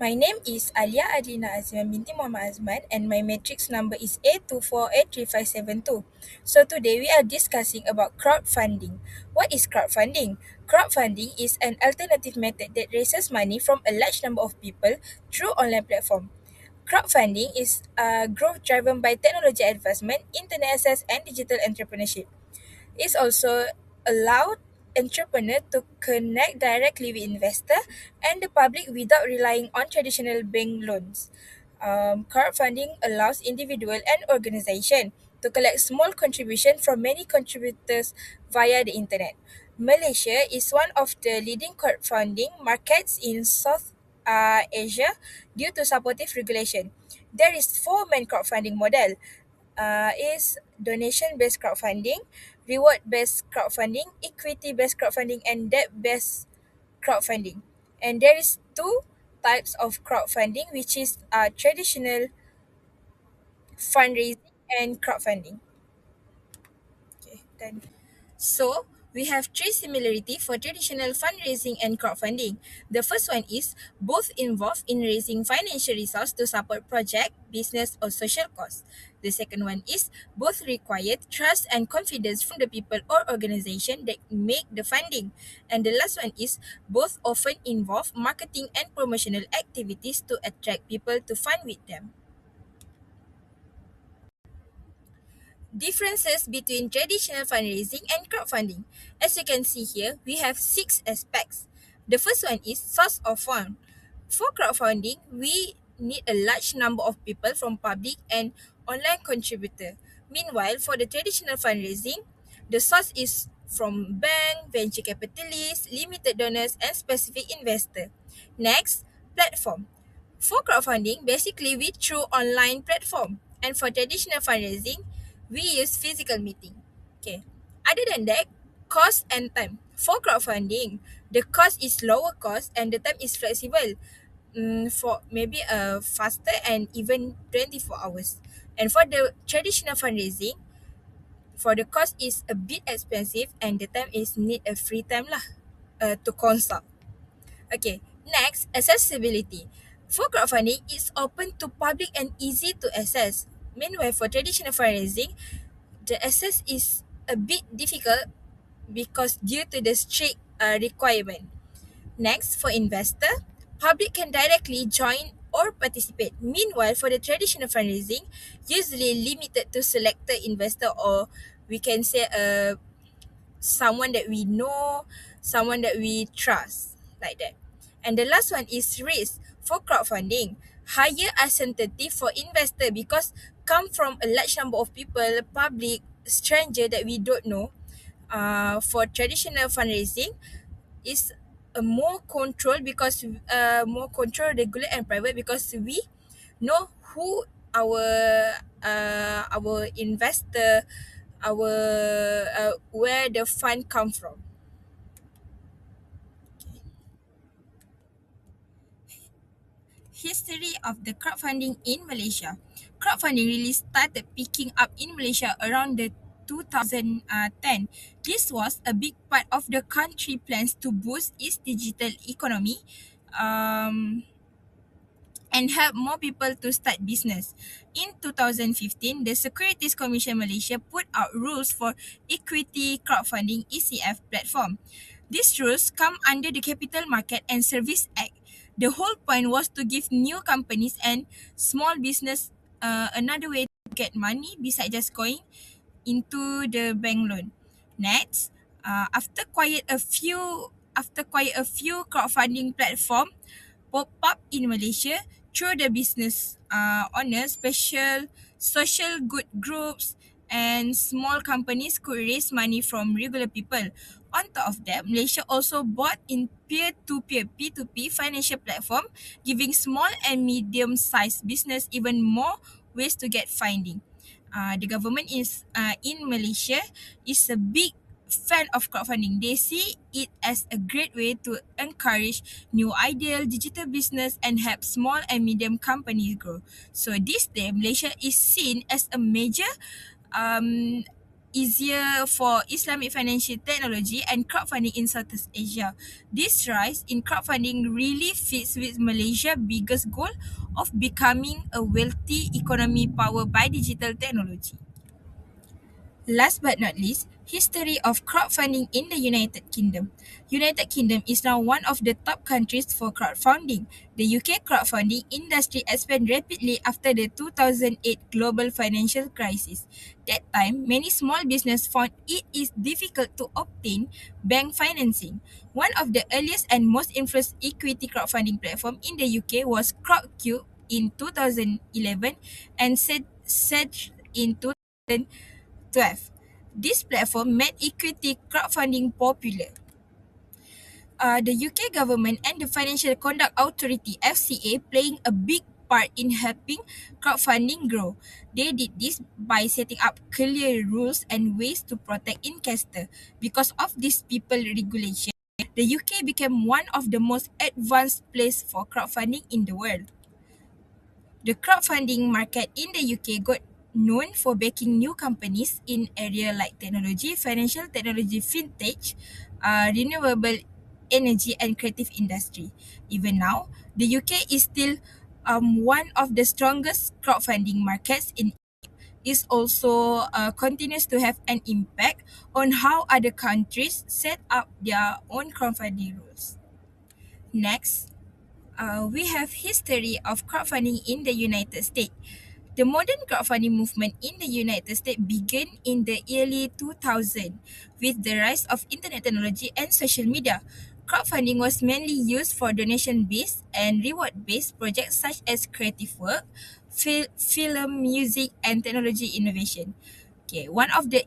My name is Alia Adlina Azman binti Muhammad Azman and my matrix number is A24835572. So today we are discussing about crowdfunding. What is crowdfunding? Crowdfunding is an alternative method that raises money from a large number of people through online platform. Crowdfunding is a growth driven by technology advancement, internet access and digital entrepreneurship. It's also allowed entrepreneurs to connect directly with investor and the public without relying on traditional bank loans. Crowdfunding allows individual and organization to collect small contribution from many contributors via the internet. Malaysia is one of the leading crowdfunding markets in South Asia due to supportive regulation. There is four main crowdfunding model is donation-based crowdfunding, reward-based crowdfunding, equity-based crowdfunding, and debt-based crowdfunding. And there is two types of crowdfunding, which is traditional fundraising and crowdfunding. Okay, done. So, we have three similarity for traditional fundraising and crowdfunding. The first one is both involve in raising financial resource to support project, business or social cause. The second one is both require trust and confidence from the people or organization that make the funding. And the last one is both often involve marketing and promotional activities to attract people to fund with them. Differences between traditional fundraising and crowdfunding. As you can see here, we have six aspects. The first one is source of fund. For crowdfunding, we need a large number of people from public and online contributor. Meanwhile, for the traditional fundraising, the source is from bank, venture capitalists, limited donors, and specific investor. Next, platform. For crowdfunding, basically we through online platform. And for traditional fundraising, we use physical meeting. Okay. Other than that, cost and time. For crowdfunding, the cost is lower cost and the time is flexible. For maybe faster and even 24 hours. And for the traditional fundraising, for the cost is a bit expensive and the time is need a free time lah to consult. Okay, next, accessibility. For crowdfunding, it's open to public and easy to access. Meanwhile, for traditional fundraising, the access is a bit difficult because due to the strict requirement. Next, for investor, public can directly join or participate. Meanwhile, for the traditional fundraising, usually limited to selected investor or we can say someone that we know, someone that we trust, like that. And the last one is risk for crowdfunding. Higher uncertainty for investor because come from a large number of people, public, stranger that we don't know. For traditional fundraising, is a more control because more control, regular and private because we know who our investor, our where the fund come from. History of the crowdfunding in Malaysia. Crowdfunding really started picking up in Malaysia around the 2010. This was a big part of the country plans to boost its digital economy. And help more people to start business. In 2015, the Securities Commission Malaysia put out rules for equity crowdfunding ECF platform. These rules come under the Capital Market and Service Act. The whole point was to give new companies and small business another way to get money besides just going into the bank loan. Next, after quite a few crowdfunding platform pop up in Malaysia through the business owners, special social good groups, and small companies could raise money from regular people. On top of that, Malaysia also bought in peer-to-peer P2P financial platform, giving small and medium-sized business even more ways to get funding. The government is in Malaysia is a big fan of crowdfunding. They see it as a great way to encourage new ideal digital business and help small and medium companies grow. So this day, Malaysia is seen as a major um, easier for Islamic financial technology and crowdfunding in Southeast Asia. This rise in crowdfunding really fits with Malaysia's biggest goal of becoming a wealthy economy powered by digital technology. Last but not least, history of crowdfunding in the United Kingdom. United Kingdom is now one of the top countries for crowdfunding. The UK crowdfunding industry expanded rapidly after the 2008 global financial crisis. That time, many small businesses found it is difficult to obtain bank financing. One of the earliest and most influential equity crowdfunding platform in the UK was Crowdcube in 2011 and Sedge in 2012. This platform made equity crowdfunding popular. The UK government and the Financial Conduct Authority (FCA) playing a big part in helping crowdfunding grow. They did this by setting up clear rules and ways to protect investors. Because of this people regulation, the UK became one of the most advanced places for crowdfunding in the world. The crowdfunding market in the UK got known for backing new companies in areas like technology, financial technology, fintech, renewable energy, and creative industry. Even now, the UK is still one of the strongest crowdfunding markets in is also continues to have an impact on how other countries set up their own crowdfunding rules. Next, we have history of crowdfunding in the United States. The modern crowdfunding movement in the United States began in the early 2000s with the rise of internet technology and social media. Crowdfunding was mainly used for donation-based and reward-based projects such as creative work, film, music, and technology innovation. Okay, one of the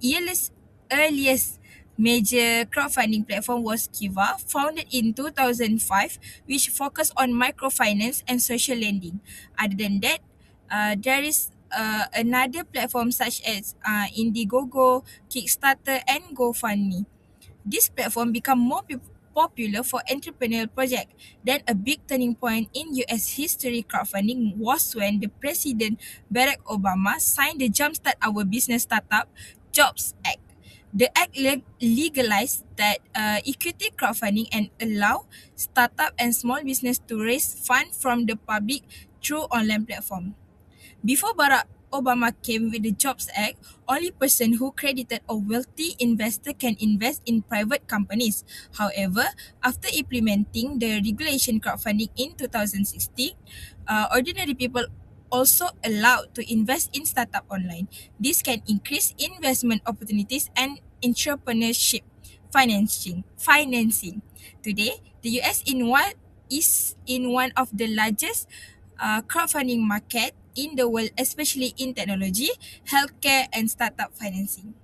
earliest major crowdfunding platform was Kiva, founded in 2005, which focused on microfinance and social lending. Other than that, there is another platform such as Indiegogo, Kickstarter, and GoFundMe. This platform became more popular for entrepreneurial projects. Then a big turning point in US history crowdfunding was when the President Barack Obama signed the Jumpstart Our Business Startup Jobs Act. The act legalized that equity crowdfunding and allow startup and small business to raise funds from the public through online platform. Before Barack Obama came with the Jobs Act, only person who credited a wealthy investor can invest in private companies. However, after implementing the regulation crowdfunding in 2016, ordinary people also allowed to invest in startup online. This can increase investment opportunities and entrepreneurship financing. Today, the US is in one of the largest crowdfunding market in the world, especially in technology, healthcare, and startup financing.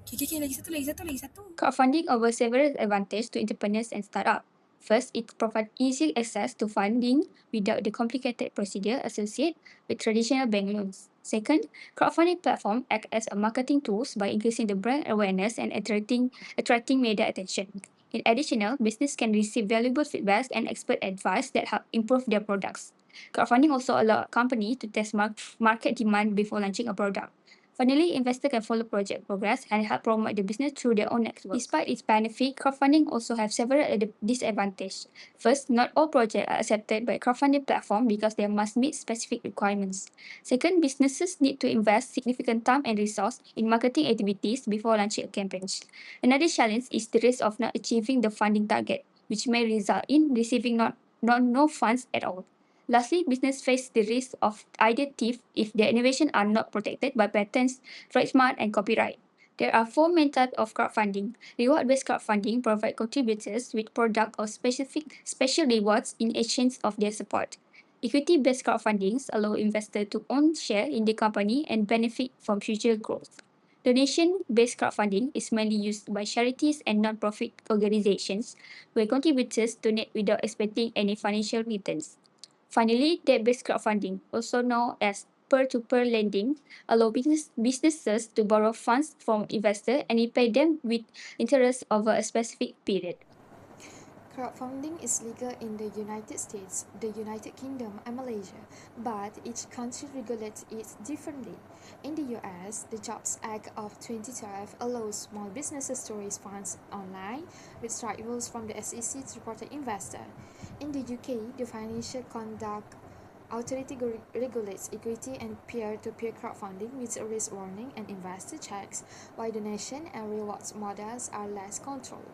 Okay, lagi satu. Crowdfunding offers several advantages to entrepreneurs and startups. First, it provides easy access to funding without the complicated procedure associated with traditional bank loans. Second, crowdfunding platforms act as a marketing tools by increasing the brand awareness and attracting media attention. In addition, business can receive valuable feedback and expert advice that help improve their products. Crowdfunding also allows companies to test market demand before launching a product. Finally, investors can follow project progress and help promote the business through their own network. Despite its benefit, crowdfunding also have several disadvantages. First, not all projects are accepted by crowdfunding platform because they must meet specific requirements. Second, businesses need to invest significant time and resource in marketing activities before launching a campaign. Another challenge is the risk of not achieving the funding target, which may result in receiving no funds at all. Lastly, business face the risk of idea theft if their innovations are not protected by patents, trademark, and copyright. There are four main types of crowdfunding. Reward-based crowdfunding provides contributors with product or special rewards in exchange of their support. Equity-based crowdfundings allow investors to own share in the company and benefit from future growth. Donation-based crowdfunding is mainly used by charities and non-profit organizations, where contributors donate without expecting any financial returns. Finally, debt-based crowdfunding, also known as peer-to-peer lending, allows businesses to borrow funds from investors and repay them with interest over a specific period. Crowdfunding is legal in the United States, the United Kingdom, and Malaysia, but each country regulates it differently. In the US, the Jobs Act of 2012 allows small businesses to raise funds online with strict rules from the SEC to protect investors. In the UK, the Financial Conduct Authority regulates equity and peer-to-peer crowdfunding with a risk warning and investor checks, while donation and rewards models are less controlled.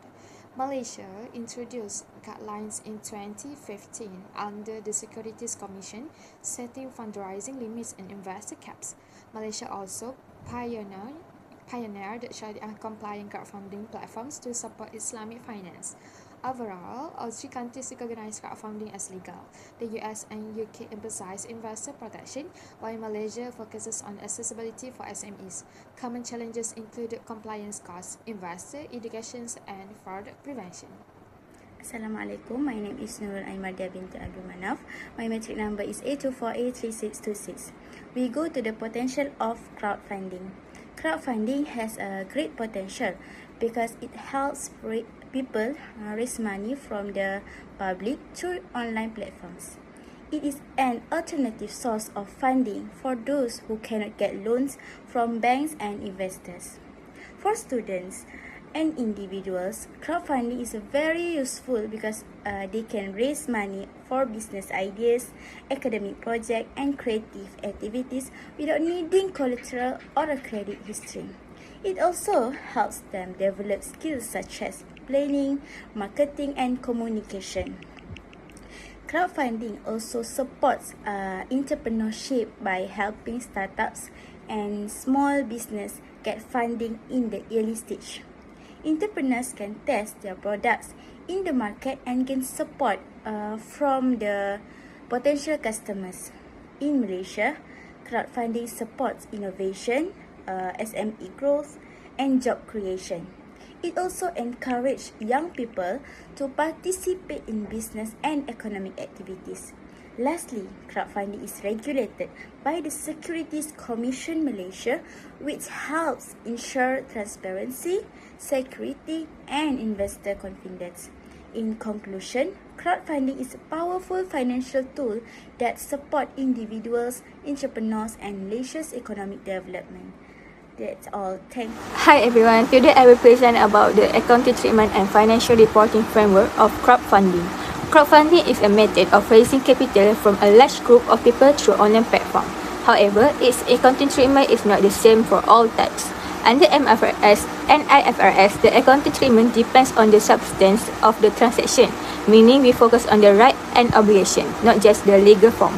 Malaysia introduced guidelines in 2015 under the Securities Commission, setting fundraising limits and investor caps. Malaysia also pioneered Sharia-compliant crowdfunding platforms to support Islamic finance. Overall, all three countries recognize crowdfunding as legal. The US and UK emphasize investor protection, while Malaysia focuses on accessibility for SMEs. Common challenges include compliance costs, investor education, and fraud prevention. Assalamualaikum, my name is Nurul Aimardia binti Abdul Manaf. My matric number is A24A3626. We go to the potential of crowdfunding. Crowdfunding has a great potential because it helps people raise money from the public through online platforms. It is an alternative source of funding for those who cannot get loans from banks and investors. For students and individuals, crowdfunding is very useful because they can raise money for business ideas, academic projects, and creative activities without needing collateral or a credit history. It also helps them develop skills such as planning, marketing, and communication. Crowdfunding also supports entrepreneurship by helping startups and small business get funding in the early stage. Entrepreneurs can test their products in the market and gain support from the potential customers. In Malaysia, crowdfunding supports innovation, SME growth, and job creation. It also encourages young people to participate in business and economic activities. Lastly, crowdfunding is regulated by the Securities Commission Malaysia, which helps ensure transparency, security, and investor confidence. In conclusion, crowdfunding is a powerful financial tool that supports individuals, entrepreneurs, and Malaysia's economic development. That's all. Thank you. Hi everyone, today I will present about the accounting treatment and financial reporting framework of crowdfunding. Crowdfunding is a method of raising capital from a large group of people through online platform. However, its accounting treatment is not the same for all types. Under MFRS and IFRS, the accounting treatment depends on the substance of the transaction, meaning we focus on the right and obligation, not just the legal form.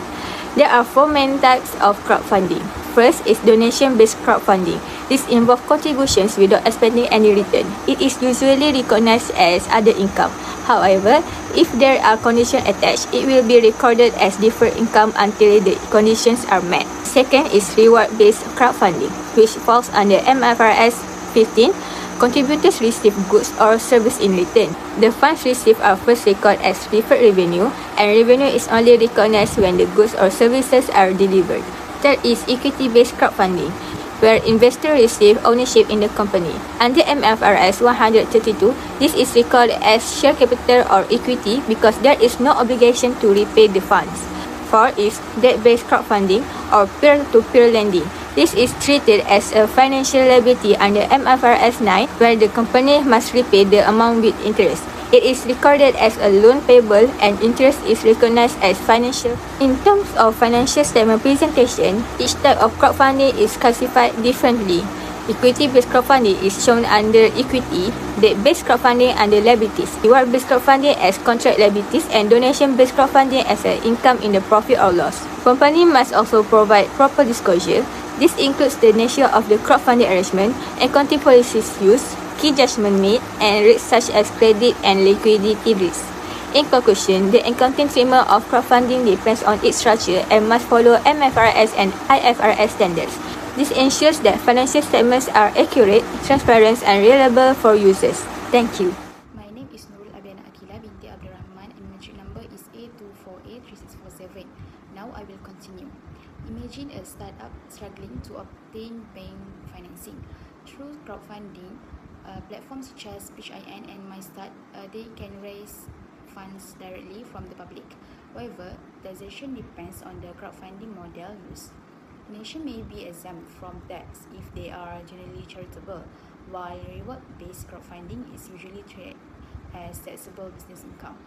There are four main types of crowdfunding. First is donation-based crowdfunding. This involves contributions without expecting any return. It is usually recognized as other income. However, if there are conditions attached, it will be recorded as deferred income until the conditions are met. Second is reward-based crowdfunding, which falls under MFRS 15. Contributors receive goods or service in return. The funds received are first recorded as deferred revenue, and revenue is only recognized when the goods or services are delivered. Third is equity-based crowdfunding, where investors receive ownership in the company. Under MFRS 132, this is recorded as share capital or equity because there is no obligation to repay the funds. Fourth is debt-based crowdfunding or peer-to-peer lending. This is treated as a financial liability under MFRS 9, where the company must repay the amount with interest. It is recorded as a loan payable and interest is recognized as financial. In terms of financial statement presentation, each type of crowdfunding is classified differently. Equity-based crowdfunding is shown under equity, debt-based crowdfunding under liabilities, reward-based crowdfunding as contract liabilities, and donation-based crowdfunding as an income in the profit or loss. Company must also provide proper disclosure. This includes the nature of the crowdfunding arrangement, accounting policies used, key judgment made, and risks such as credit and liquidity risks. In conclusion, the accounting treatment of crowdfunding depends on its structure and must follow MFRS and IFRS standards. This ensures that financial statements are accurate, transparent, and reliable for users. Thank you. My name is Nurul Abiana Akila binti Abdul Rahman and matric number is A24A3647. Now I will continue. Imagine a startup struggling to obtain bank financing. Through crowdfunding, platforms such as PHIN and MyStart, they can raise funds directly from the public. However, taxation depends on the crowdfunding model used. Nations may be exempt from tax if they are generally charitable, while reward-based crowdfunding is usually treated as taxable business income.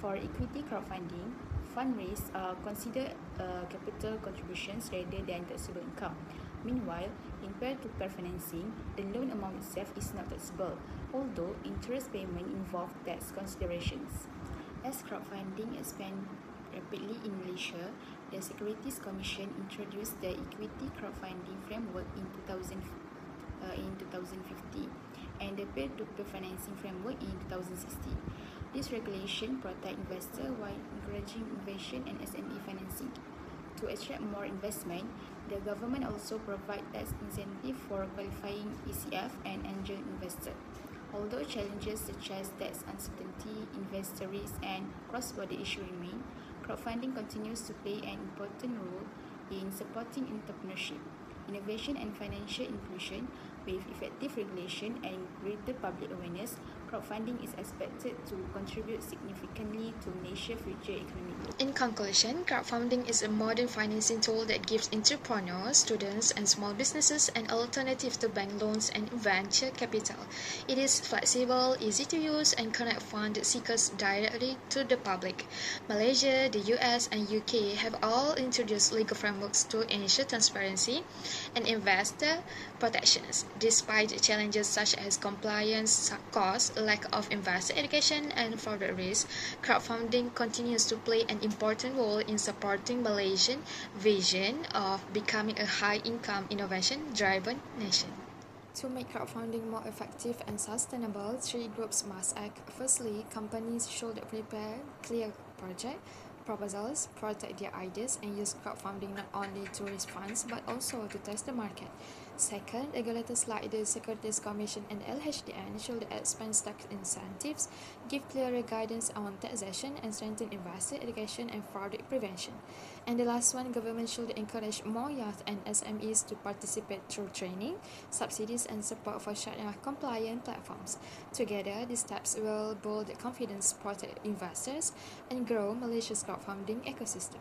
For equity crowdfunding, fundraise are considered capital contributions rather than taxable income. Meanwhile, in peer-to-peer financing, the loan amount itself is not taxable, although interest payment involve tax considerations. As crowdfunding expands rapidly in Malaysia, the Securities Commission introduced the Equity Crowdfunding Framework in 2015 and the Peer-to-Peer Financing Framework in 2016. This regulation protects investors while encouraging innovation and SME financing. To attract more investment, the government also provides tax incentives for qualifying ECF and angel investors. Although challenges such as tax uncertainty, investor risk, and cross-border issues remain, crowdfunding continues to play an important role in supporting entrepreneurship, innovation, and financial inclusion. With effective regulation and greater public awareness, crowdfunding is expected to contribute significantly to Malaysia's future economic growth. In conclusion, crowdfunding is a modern financing tool that gives entrepreneurs, students, and small businesses an alternative to bank loans and venture capital. It is flexible, easy to use, and connect fund seekers directly to the public. Malaysia, the US, and UK have all introduced legal frameworks to ensure transparency and investor protections. Despite challenges such as compliance costs, lack of investor education, and fraud risk, crowdfunding continues to play an important role in supporting Malaysian vision of becoming a high-income, innovation-driven nation. To make crowdfunding more effective and sustainable, three groups must act. Firstly, companies should prepare clear project proposals, protect their ideas, and use crowdfunding not only to raise funds but also to test the market. Second, regulators like the Securities Commission and LHDN should expand tax incentives, give clearer guidance on taxation, and strengthen investor education and fraud prevention. And the last one, government should encourage more youth and SMEs to participate through training, subsidies, and support for Sharia-compliant platforms. Together, these steps will build confidence, protect investors, and grow Malaysia's crowdfunding ecosystem.